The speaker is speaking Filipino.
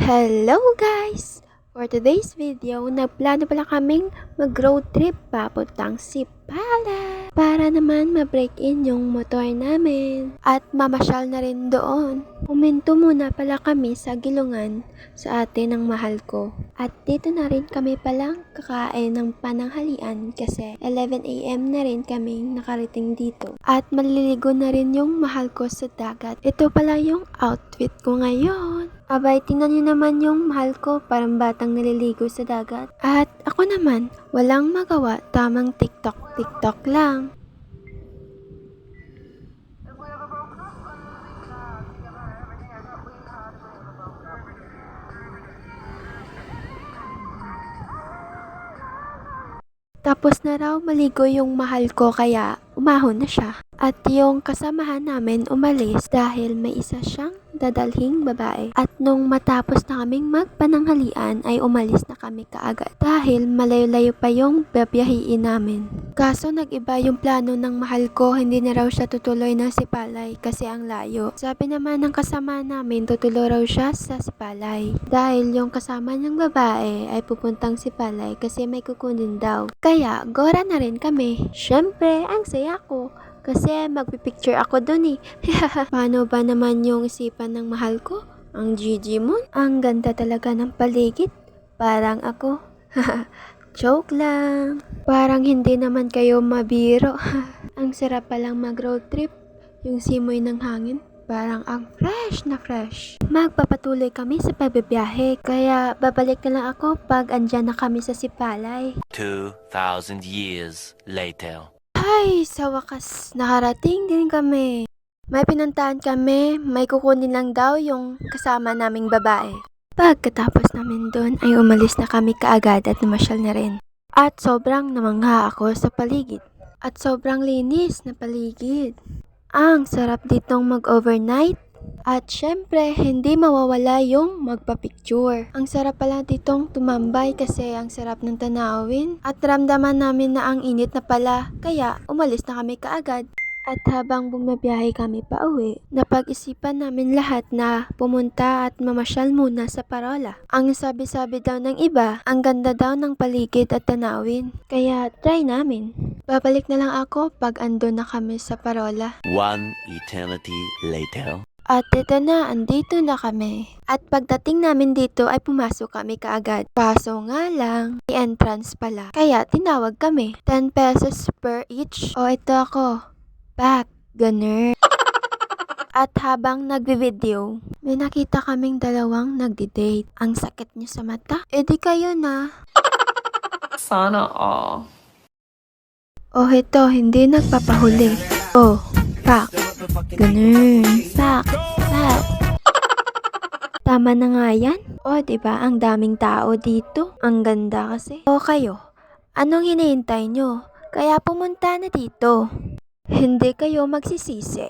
Hello guys! For today's video, nagplano pala kaming mag-road trip papuntang Sipala para naman ma-break in yung motor namin at mamasyal na rin doon. Puminto muna pala kami sa Gilungan sa ate ng mahal ko at dito na rin kami palang kakain ng pananghalian kasi 11 AM na rin kaming nakarating dito at maliligo na rin yung mahal ko sa dagat. Ito pala yung outfit ko ngayon. Abay, tingnan nyo naman yung mahal ko, parang batang naliligo sa dagat. At ako naman, walang magawa, tamang TikTok lang. Tapos na raw maligo yung mahal ko kaya umahon na siya. At yung kasamahan namin umalis dahil may isa siyang dadalhing babae. At nung matapos na kaming magpananghalian ay umalis na kami kaagad dahil malayo-layo pa yung babiyahiin namin. Kaso nag-iba yung plano ng mahal ko, hindi na raw siya tutuloy ng Sipalay kasi ang layo. Sabi naman ng kasama namin tutuloy raw siya sa Sipalay dahil yung kasama niyang babae ay pupuntang Sipalay kasi may kukunin daw. Kaya gora na rin kami. Syempre, ang saya ko. Kasi magpipicture ako dun eh. Paano ba naman yung isipan ng mahal ko? Ang GG mo? Ang ganda talaga ng paligid. Parang ako. Joke lang. Parang hindi naman kayo mabiro. Ang sarap palang mag-road trip. Yung simoy ng hangin. Parang ang fresh na fresh. Magpapatuloy kami sa pagbibiyahe. Kaya babalik na lang ako pag andyan na kami sa Sipalay. 2,000 years later. Ay, sa wakas, nakarating din kami. May pinuntahan kami, may kukunin lang daw yung kasama naming babae. Pagkatapos namin doon ay umalis na kami kaagad at namasyal na rin. At sobrang namangha ako sa paligid. At sobrang linis na paligid. Ang sarap ditong mag-overnight. At syempre, hindi mawawala yung magpa-picture. Ang sarap pala ditong tumambay kasi ang sarap ng tanawin. At ramdaman namin na ang init na pala, kaya umalis na kami kaagad. At habang bumabiyahe kami pa uwi, napag-isipan namin lahat na pumunta at mamasyal muna sa Parola. Ang sabi-sabi daw ng iba, ang ganda daw ng paligid at tanawin. Kaya try namin. Babalik na lang ako pag andun na kami sa Parola. One eternity later. At ito na, andito na kami. At pagdating namin dito ay pumasok kami kaagad. Kaso nga lang, may entrance pala. Kaya tinawag kami. 10 pesos per each. O ito ako. Back. Ganun. At habang nagbi-video, may nakita kaming dalawang nagdi-date. Ang sakit niyo sa mata. E di kayo na. Sana all. Oh, ito, hindi nagpapahuli. Oh, back. Ganun. Back. Back. Tama na nga yan. O, diba? Ang daming tao dito. Ang ganda kasi. O kayo, anong hinihintay nyo? Kaya pumunta na dito. Hindi kayo magsisisi.